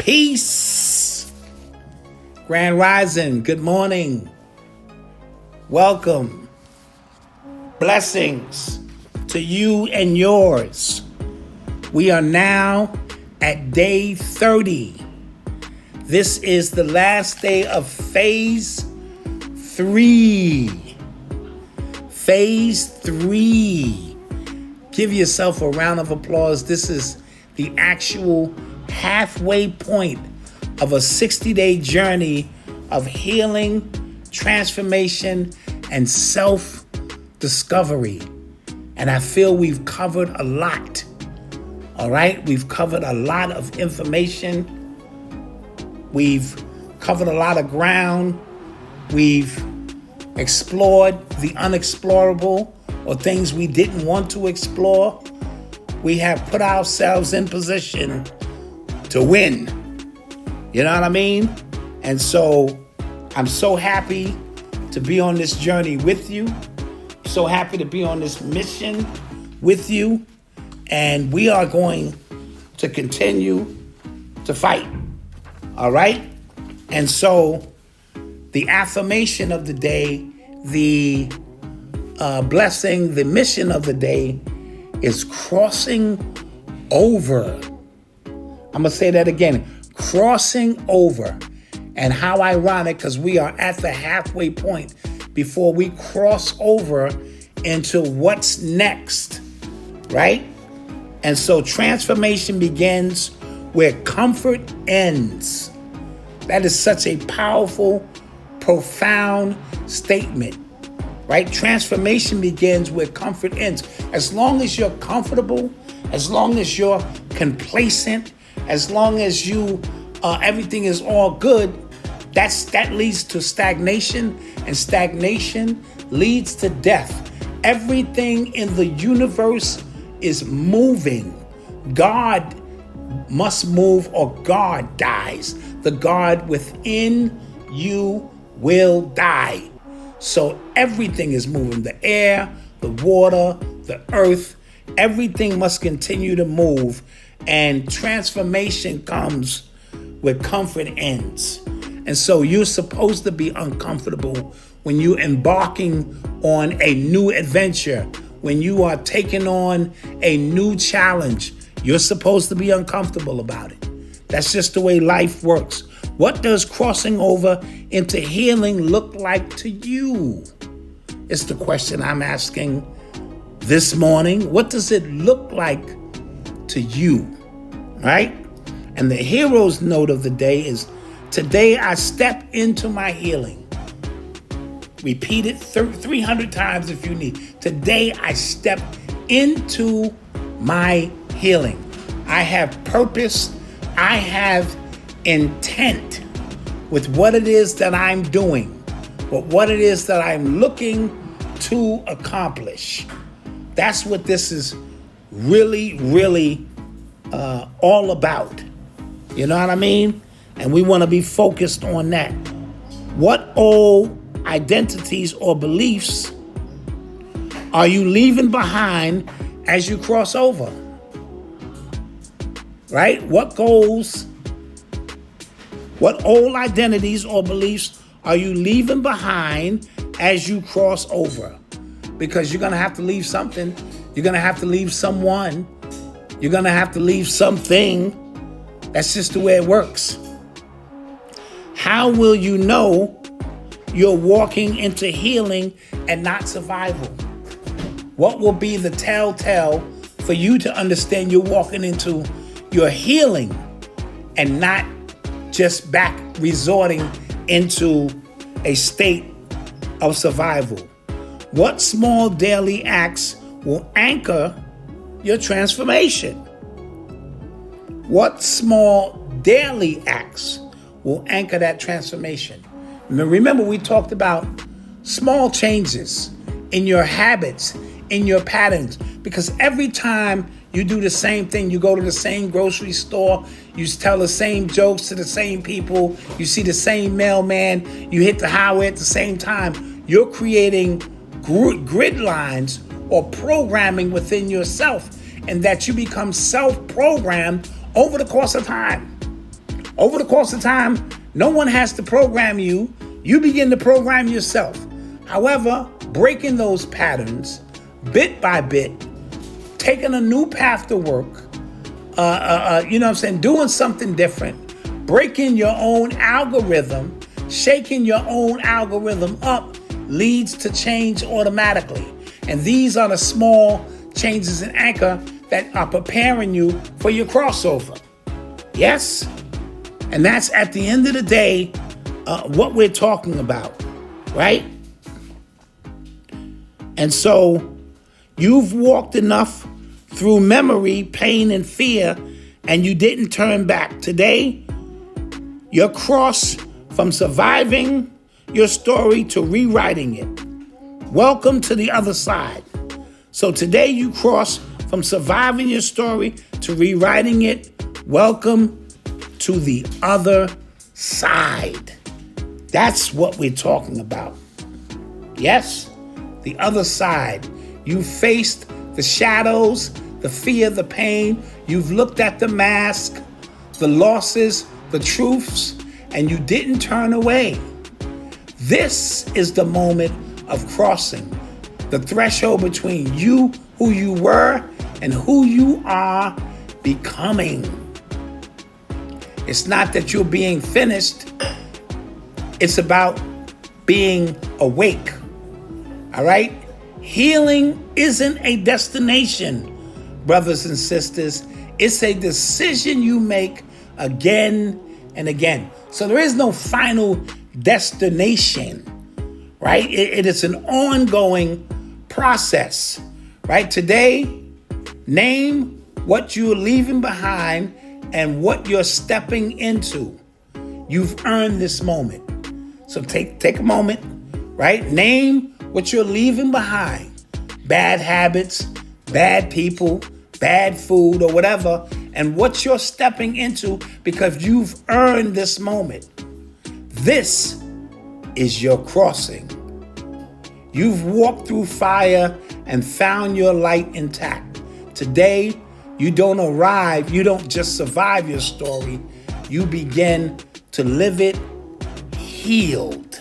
Peace. Grand Rising. Good morning. Welcome. Blessings to you and yours. We are now at day 30. This is the last day of phase 3. Phase 3. Give yourself a round of applause. This is the actual halfway point of a 60-day journey of healing, transformation, and self-discovery. And I feel we've covered a lot. All right? We've covered a lot of information. We've covered a lot of ground. We've explored the unexplorable or things we didn't want to explore. We have put ourselves in position to win. You know what I mean? And so I'm so happy to be on this journey with you. So happy to be on this mission with you. And we are going to continue to fight. All right? And so the affirmation of the day, the blessing, the mission of the day is crossing over. I'm going to say that again. Crossing over. And how ironic, because we are at the halfway point before we cross over into what's next, right? And so transformation begins where comfort ends. That is such a powerful, profound statement, right? Transformation begins where comfort ends. As long as you're comfortable, as long as you're complacent, as long as you everything is all good, that leads to stagnation, and stagnation leads to death. Everything in the universe is moving. God must move or God dies. The God within you will die. So everything is moving. The air, the water, the earth, everything must continue to move. And transformation comes where comfort ends. And so you're supposed to be uncomfortable when you're embarking on a new adventure, when you are taking on a new challenge. You're supposed to be uncomfortable about it. That's just the way life works. What does crossing over into healing look like to you? It's the question I'm asking this morning. What does it look like to you? Right? And the hero's note of the day is, today I step into my healing. Repeat it 300 times if you need. Today I step into my healing. I have purpose. I have intent with what it is that I'm doing, with what it is that I'm looking to accomplish. That's what this is really, really all about. You know what I mean? And we want to be focused on that. What old identities or beliefs are you leaving behind as you cross over? Right? What old identities or beliefs are you leaving behind as you cross over? Because you're going to have to leave something. You're going to have to leave someone. You're going to have to leave something. That's just the way it works. How will you know you're walking into healing and not survival? What will be the telltale for you to understand you're walking into your healing and not just back resorting into a state of survival? What small daily acts will anchor your transformation? What small daily acts will anchor that transformation? Now, remember, we talked about small changes in your habits, in your patterns, because every time you do the same thing, you go to the same grocery store, you tell the same jokes to the same people, you see the same mailman, you hit the highway at the same time, you're creating grid lines or programming within yourself, and that you become self-programmed over the course of time. Over the course of time, no one has to program you. You begin to program yourself. However, breaking those patterns bit by bit, taking a new path to work, doing something different, breaking your own algorithm, shaking your own algorithm up leads to change automatically. And these are the small changes in anchor that are preparing you for your crossover. Yes? And that's at the end of the day what we're talking about, right? And so you've walked enough through memory, pain, and fear, and you didn't turn back. Today, you're crossed from surviving your story to rewriting it. Welcome to the other side. So today you cross from surviving your story to rewriting it. Welcome to the other side. That's what we're talking about. Yes, the other side. You faced the shadows, the fear, the pain. You've looked at the mask, the losses, the truths, and you didn't turn away. This is the moment of crossing the threshold between you, who you were, and who you are becoming. It's not that you're being finished. It's about being awake. All right? Healing isn't a destination, brothers and sisters. It's a decision you make again and again. So there is no final destination, right? It is an ongoing process, right? Today, name what you're leaving behind and what you're stepping into. You've earned this moment. So take a moment, right? Name what you're leaving behind. Bad habits, bad people, bad food, or whatever, and what you're stepping into because you've earned this moment. This is your crossing. You've walked through fire and found your light intact. Today, you don't arrive, you don't just survive your story, you begin to live it healed.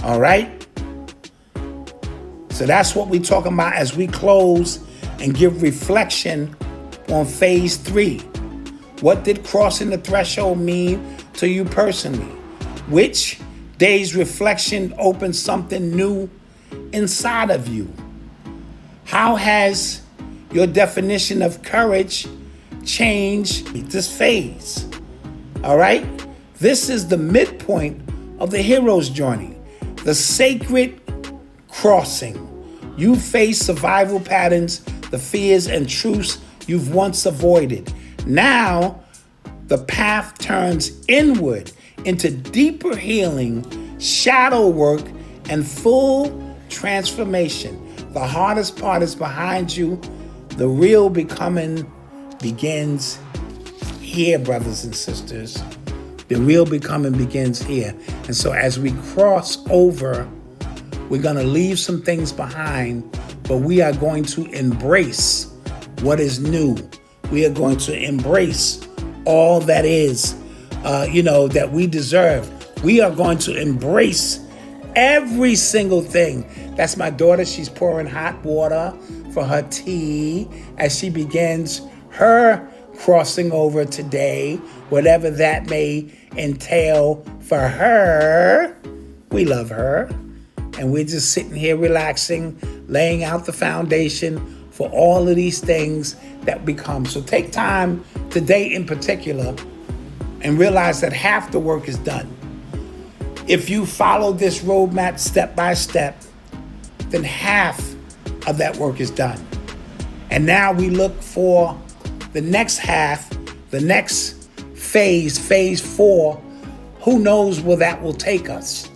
All right? So that's what we're talking about as we close and give reflection on phase 3. What did crossing the threshold mean to you personally? Which day's reflection opened something new inside of you? How has your definition of courage changed this phase? All right? This is the midpoint of the hero's journey, the sacred crossing. You face survival patterns, the fears and truths you've once avoided. Now, the path turns inward into deeper healing, shadow work, and full transformation. The hardest part is behind you. The real becoming begins here, brothers and sisters. The real becoming begins here. And so as we cross over, we're going to leave some things behind, but we are going to embrace what is new. We are going to embrace all that is, that we deserve. We are going to embrace every single thing. That's my daughter. She's pouring hot water for her tea as she begins her crossing over today, whatever that may entail for her. We love her. And we're just sitting here relaxing, laying out the foundation for all of these things that become. So take time today in particular and realize that half the work is done. If you follow this roadmap step by step, then half of that work is done. And now we look for the next half, the next phase 4. Who knows where that will take us?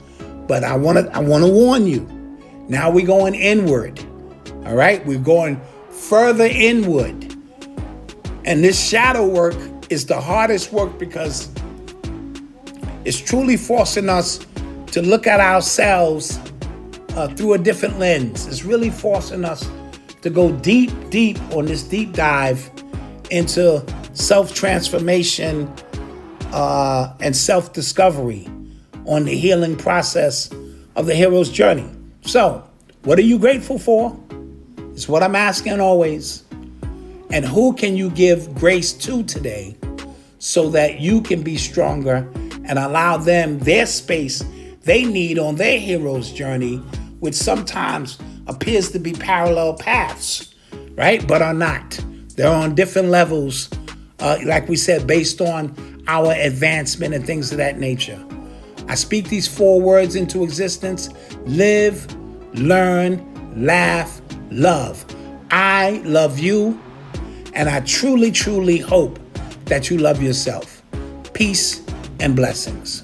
But I want to warn you. Now we're going inward. All right? We're going further inward. And this shadow work is the hardest work because it's truly forcing us to look at ourselves through a different lens. It's really forcing us to go deep on this deep dive into self-transformation and self-discovery on the healing process of the hero's journey. So, what are you grateful for? It's what I'm asking always. And who can you give grace to today so that you can be stronger and allow them their space they need on their hero's journey, which sometimes appears to be parallel paths, right? But are not. They're on different levels, like we said, based on our advancement and things of that nature. I speak these 4 words into existence: live, learn, laugh, love. I love you, and I truly, truly hope that you love yourself. Peace and blessings.